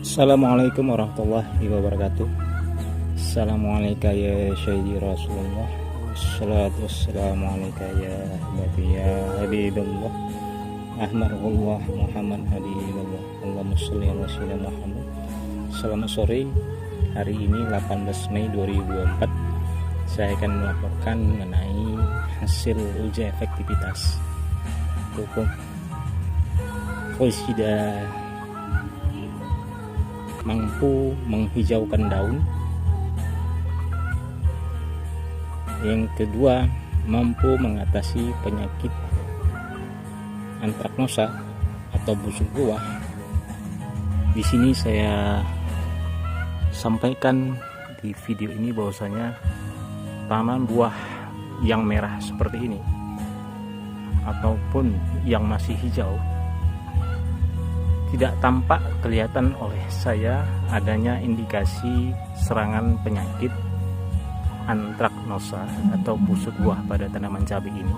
Assalamualaikum warahmatullahi wabarakatuh. Assalamualaikum ya Sayyidi Rasulullah. Wassalatu wassalamu alaika ya ahbati ya habibullah ahmarullah Muhammad habibullah. Allahumma sholli ala sayyidina Muhammad. Selamat sore. Hari ini 18 Mei 2024. Saya akan melaporkan mengenai hasil uji efektivitas pupuk fungicida mampu menghijaukan daun. Yang kedua, mampu mengatasi penyakit antraknosa atau busuk buah. Di sini saya sampaikan di video ini bahwasanya tanaman buah yang merah seperti ini ataupun yang masih hijau tidak tampak kelihatan oleh saya adanya indikasi serangan penyakit antraknosa atau busuk buah pada tanaman cabai ini.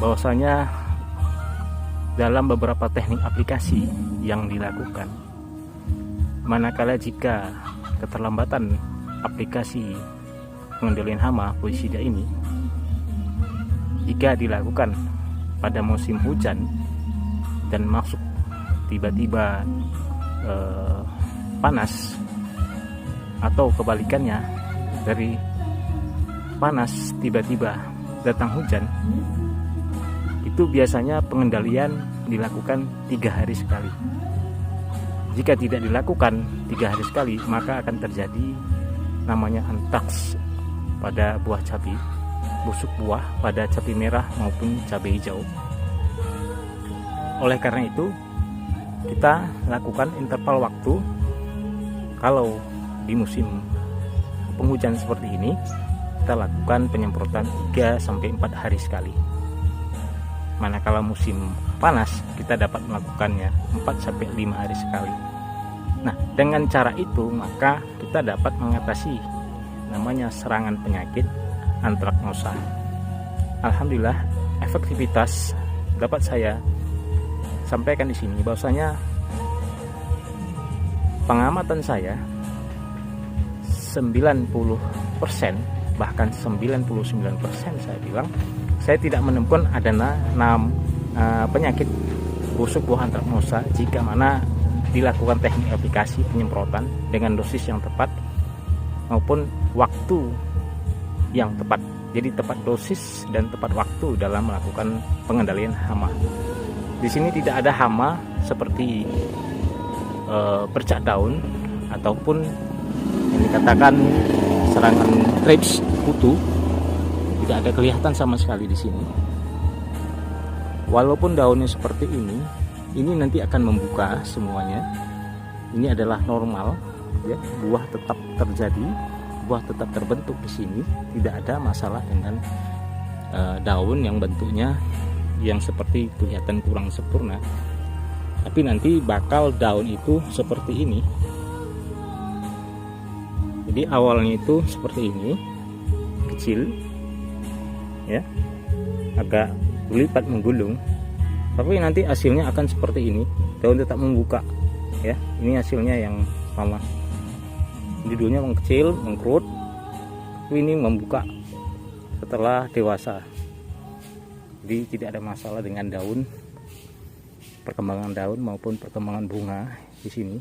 Bahwasanya dalam beberapa teknik aplikasi yang dilakukan, manakala jika keterlambatan aplikasi pengendalian hama fungicida ini jika dilakukan pada musim hujan dan masuk tiba-tiba panas, atau kebalikannya dari panas tiba-tiba datang hujan, itu biasanya pengendalian dilakukan 3 hari sekali. Jika tidak dilakukan 3 hari sekali, maka akan terjadi namanya antraks pada buah cabai, busuk buah pada cabai merah maupun cabai hijau. Oleh karena itu, kita lakukan interval waktu. Kalau di musim penghujan seperti ini, kita lakukan penyemprotan 3-4 hari sekali. Manakala musim panas, kita dapat melakukannya 4-5 hari sekali. Nah, dengan cara itu maka kita dapat mengatasi namanya serangan penyakit antraknosa. Alhamdulillah, efektivitas dapat saya sampaikan di sini bahwasanya pengamatan saya 90% bahkan 99% saya bilang saya tidak menemukan adanya penyakit busuk buah antraknosa jika mana dilakukan teknik aplikasi penyemprotan dengan dosis yang tepat maupun waktu yang tepat. Jadi tepat dosis dan tepat waktu dalam melakukan pengendalian hama. Di sini tidak ada hama seperti bercak daun ataupun yang dikatakan serangan trips kutu, tidak ada kelihatan sama sekali di sini. Walaupun daunnya seperti ini nanti akan membuka semuanya. Ini adalah normal, ya, buah tetap terjadi, buah tetap terbentuk di sini, tidak ada masalah dengan daun yang bentuknya yang seperti kelihatan kurang sempurna. Tapi nanti bakal daun itu seperti ini. Jadi awalnya itu seperti ini, kecil, ya, agak berlipat menggulung. Tapi nanti hasilnya akan seperti ini, daun tetap membuka, ya. Ini hasilnya yang sama. Jadi dulunya mengkecil, mengkerut, tapi ini membuka setelah dewasa. Jadi tidak ada masalah dengan daun, perkembangan daun maupun perkembangan bunga di sini.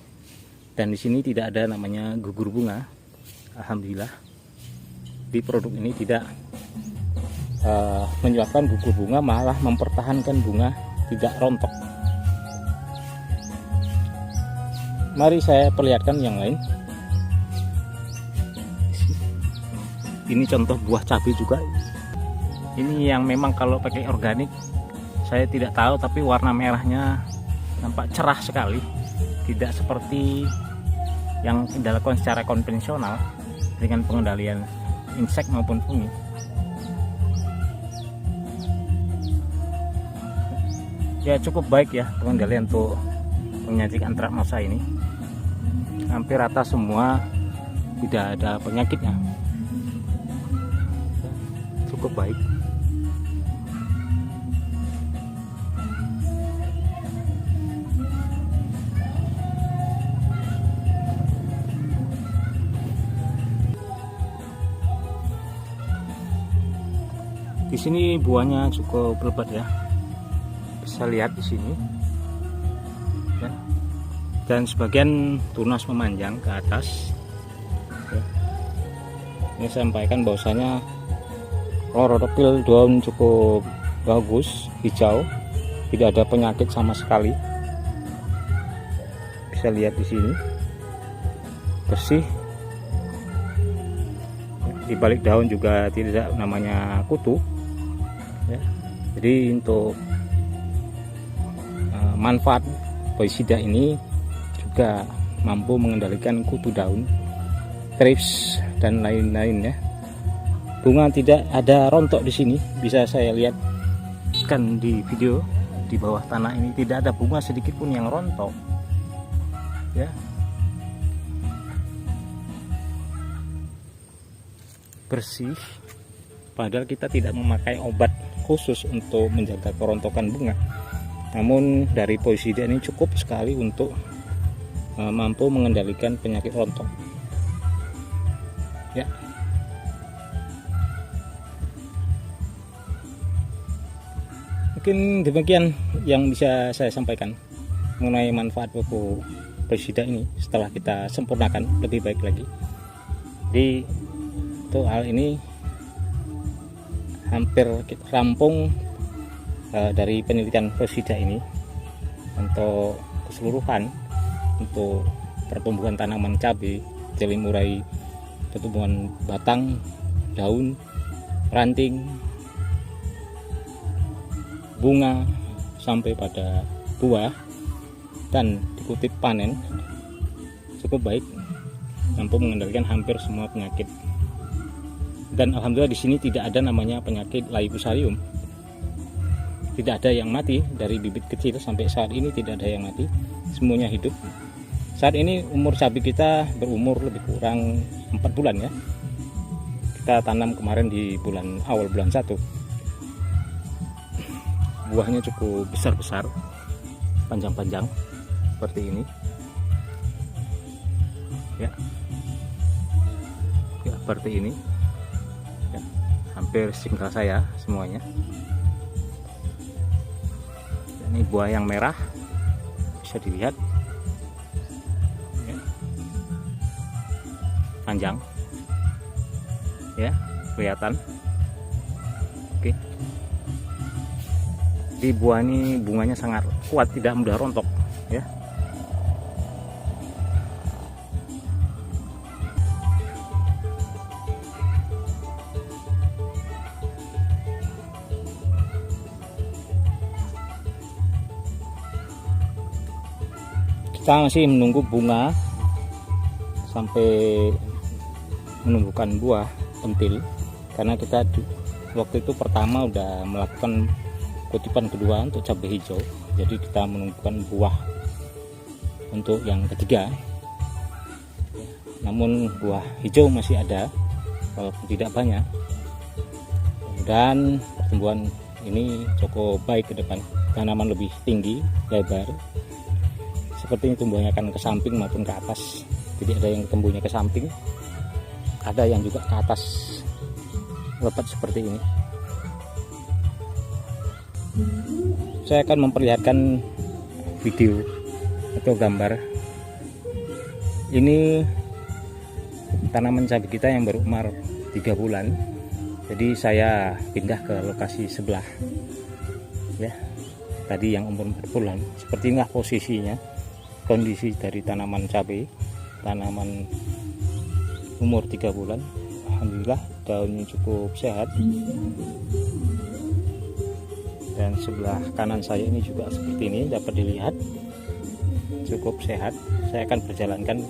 Dan di sini tidak ada namanya gugur bunga. Alhamdulillah, di produk ini tidak menyebabkan gugur bunga, malah mempertahankan bunga tidak rontok. Mari saya perlihatkan yang lain. Ini contoh buah cabai juga. Ini yang memang kalau pakai organik saya tidak tahu, tapi warna merahnya nampak cerah sekali, tidak seperti yang dilakukan secara konvensional dengan pengendalian insek maupun fungi. Ya, cukup baik ya pengendalian untuk penyakit antraknosa ini. Hampir rata semua, tidak ada penyakitnya. Cukup baik. Di sini buahnya cukup lebat ya, bisa lihat di sini ya. Dan sebagian tunas memanjang ke atas ya. Ini saya sampaikan bahwasanya kloropil daun cukup bagus, hijau, tidak ada penyakit sama sekali. Bisa lihat di sini bersih. Di balik daun juga tidak namanya kutu ya. Jadi untuk manfaat poisida ini juga mampu mengendalikan kutu daun, thrips dan lain-lain ya. Bunga tidak ada rontok di sini, bisa saya lihat kan di video. Di bawah tanah ini tidak ada bunga sedikit pun yang rontok ya. Bersih, padahal kita tidak memakai obat khusus untuk menjaga kerontokan bunga, namun dari poisida ini cukup sekali untuk mampu mengendalikan penyakit rontok ya. Mungkin demikian yang bisa saya sampaikan mengenai manfaat pupuk poisida ini. Setelah kita sempurnakan lebih baik lagi, di untuk hal ini hampir kita rampung dari penelitian poisida ini untuk keseluruhan, untuk pertumbuhan tanaman cabai, dari mulai pertumbuhan batang, daun, ranting, bunga sampai pada buah dan dikutip panen cukup baik, mampu mengendalikan hampir semua penyakit. Dan alhamdulillah di sini tidak ada namanya penyakit laifusarium, tidak ada yang mati dari bibit kecil sampai saat ini, tidak ada yang mati, semuanya hidup. Saat ini umur cabai kita berumur lebih kurang 4 bulan ya. Kita tanam kemarin di awal bulan 1. Buahnya cukup besar-besar, panjang-panjang seperti ini ya, seperti ini ya, hampir singkat saya semuanya. Ini buah yang merah bisa dilihat ya. Panjang ya, kelihatan. Oke, di buah ini bunganya sangat kuat, tidak mudah rontok ya. Kita masih menunggu bunga sampai menumbuhkan buah pentil, karena kita waktu itu pertama udah melakukan kutipan kedua untuk cabai hijau, jadi kita menumbuhkan buah untuk yang ketiga. Namun buah hijau masih ada walaupun tidak banyak, dan pertumbuhan ini cukup baik ke depan. Tanaman lebih tinggi, lebar, sepertinya tumbuhnya akan ke samping maupun ke atas. Jadi ada yang tumbuhnya ke samping, ada yang juga ke atas lebat seperti ini. Saya akan memperlihatkan video atau gambar. Ini tanaman cabai kita yang berumur 3 bulan. Jadi saya pindah ke lokasi sebelah ya. Tadi yang umur 4 bulan. Seperti inilah posisinya, kondisi dari tanaman cabai, tanaman umur 3 bulan. Alhamdulillah daunnya cukup sehat. Dan sebelah kanan saya ini juga seperti ini, dapat dilihat cukup sehat. Saya akan berjalankan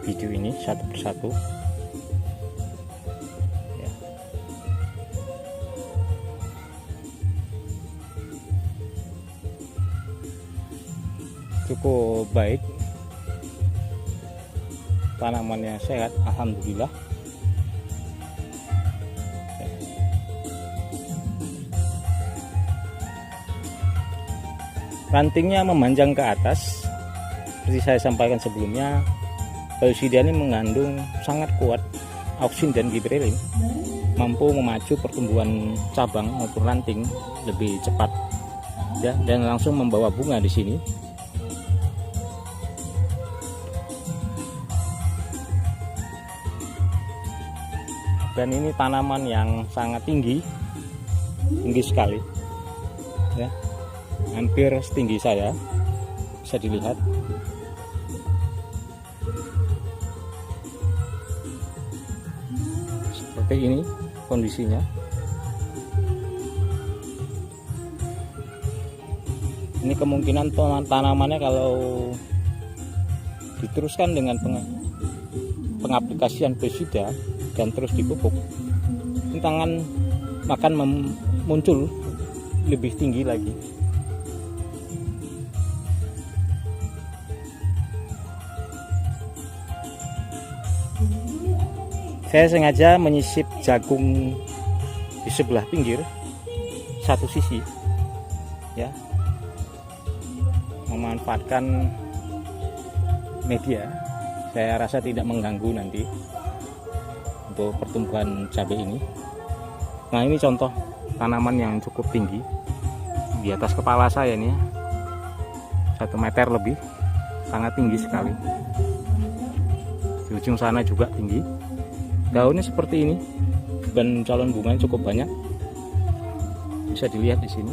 video ini satu persatu ya. Cukup baik, tanamannya sehat alhamdulillah. Rantingnya memanjang ke atas. Seperti saya sampaikan sebelumnya, poisida ini mengandung sangat kuat auksin dan giberellin. mampu memacu pertumbuhan cabang maupun ranting lebih cepat ya, dan langsung membawa bunga di sini. Dan ini tanaman yang sangat tinggi sekali ya, hampir setinggi saya, bisa dilihat. Seperti ini kondisinya. Ini kemungkinan tanamannya kalau diteruskan dengan pengaplikasian pestisida dan terus dipupuk, tangan akan muncul lebih tinggi lagi. Saya sengaja menyisip jagung di sebelah pinggir satu sisi ya, memanfaatkan media. Saya rasa tidak mengganggu nanti untuk pertumbuhan cabai ini. Nah, ini contoh tanaman yang cukup tinggi di atas kepala saya nih ya, 1 meter lebih, sangat tinggi sekali. Di ujung sana juga tinggi. Daunnya seperti ini dan calon bunganya cukup banyak, bisa dilihat di sini.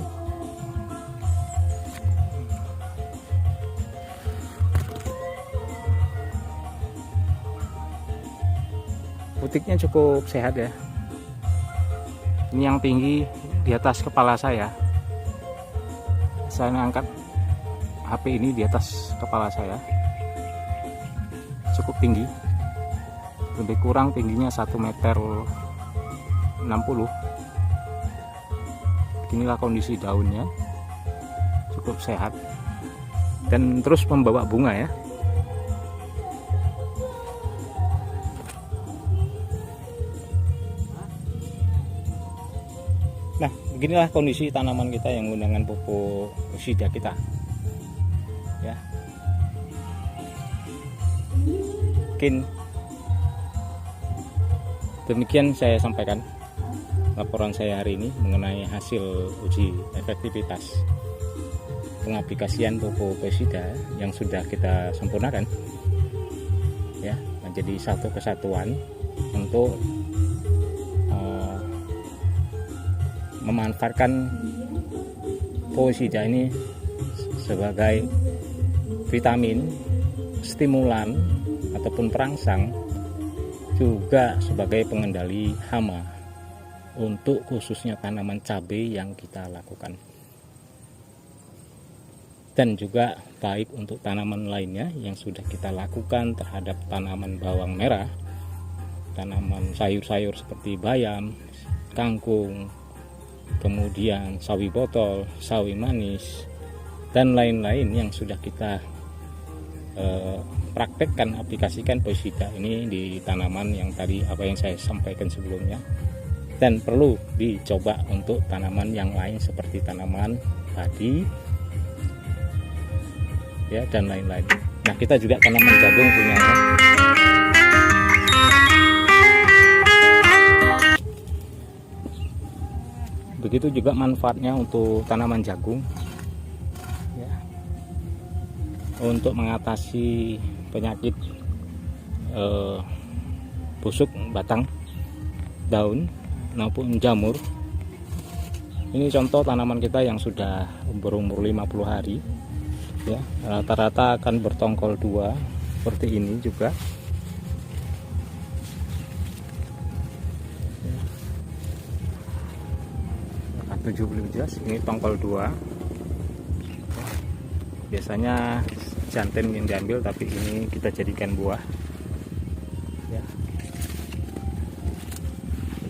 Putiknya cukup sehat ya. Ini yang tinggi di atas kepala saya. Saya angkat HP ini di atas kepala saya, cukup tinggi, lebih kurang tingginya 1,60 meter. Beginilah kondisi daunnya, cukup sehat dan terus membawa bunga ya. Nah, beginilah kondisi tanaman kita yang menggunakan pupuk pestisida kita ya. Mungkin demikian saya sampaikan laporan saya hari ini mengenai hasil uji efektivitas pengaplikasian pupuk pestisida yang sudah kita sempurnakan ya, menjadi satu kesatuan untuk memanfaatkan pestisida ini sebagai vitamin, stimulan ataupun perangsang, juga sebagai pengendali hama untuk khususnya tanaman cabai yang kita lakukan, dan juga baik untuk tanaman lainnya yang sudah kita lakukan terhadap tanaman bawang merah, tanaman sayur-sayur seperti bayam, kangkung, kemudian sawi botol, sawi manis, dan lain-lain yang sudah kita praktekkan, aplikasikan pestisida ini di tanaman yang tadi apa yang saya sampaikan sebelumnya, dan perlu dicoba untuk tanaman yang lain seperti tanaman padi ya, dan lain-lain. Nah, kita juga tanaman jagung punya ya. Begitu juga manfaatnya untuk tanaman jagung ya, untuk mengatasi penyakit busuk batang, daun maupun jamur. Ini contoh tanaman kita yang sudah berumur 50 hari ya, rata-rata akan bertongkol 2 seperti ini juga. 70 jelas, ini tongkol 2. Biasanya jantan yang diambil, tapi ini kita jadikan buah ya.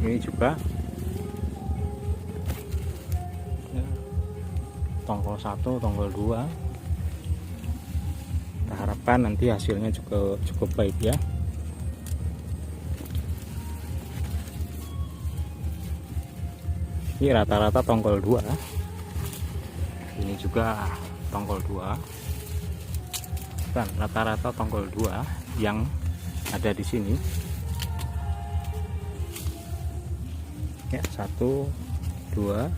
Ini juga ya, tongkol 1, tongkol 2. Kita harapkan nanti hasilnya juga cukup baik ya. Ini rata-rata tongkol 2. Ini juga tongkol 2. Dan rata-rata tongkol 2 yang ada di sini. Ya, 1 2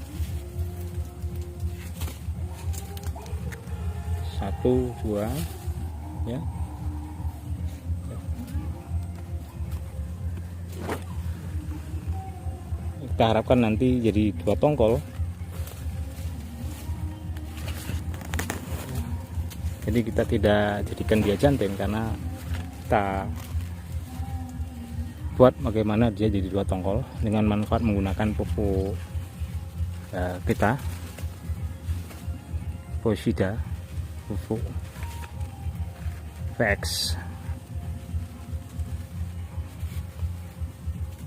1 2 ya. Kita harapkan nanti jadi 2 tongkol. Jadi kita tidak jadikan dia jantan, karena kita buat bagaimana dia jadi 2 tongkol dengan manfaat menggunakan pupuk kita, Poisida, pupuk VX.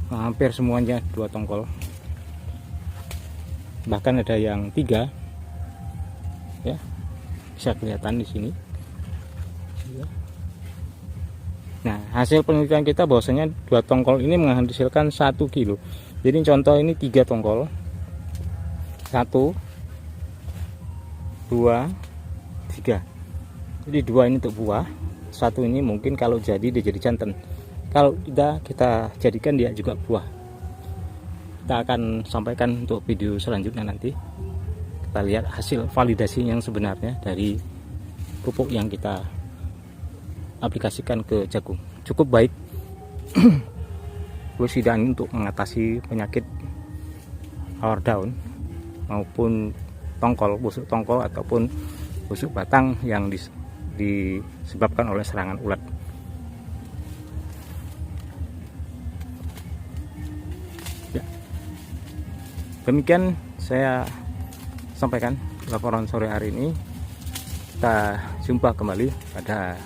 Hampir semuanya 2 tongkol, bahkan ada yang 3 ya, bisa kelihatan di sini. Nah, hasil penelitian kita bahwasanya 2 tongkol ini menghasilkan 1 kilo. Jadi contoh ini 3 tongkol, 1 2 3. Jadi 2 ini untuk buah, 1 ini mungkin kalau jadi dia jadi jantan. Kalau tidak, kita jadikan dia juga buah. Kita akan sampaikan untuk video selanjutnya nanti. Kita lihat hasil validasi yang sebenarnya dari pupuk yang kita aplikasikan ke jagung. Cukup baik Poisida ini untuk mengatasi penyakit awar daun maupun tongkol, busuk tongkol ataupun busuk batang yang disebabkan oleh serangan ulat. Ya. Demikian saya sampaikan laporan sore hari ini. Kita jumpa kembali pada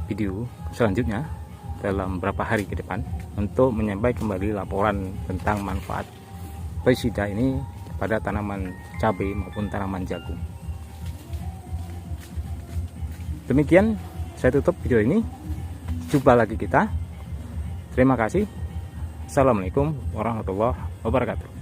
video selanjutnya dalam beberapa hari ke depan untuk menyampaikan kembali laporan tentang manfaat Poisida ini pada tanaman cabai maupun tanaman jagung. Demikian saya tutup video ini. Jumpa lagi kita. Terima kasih. Assalamualaikum warahmatullahi wabarakatuh.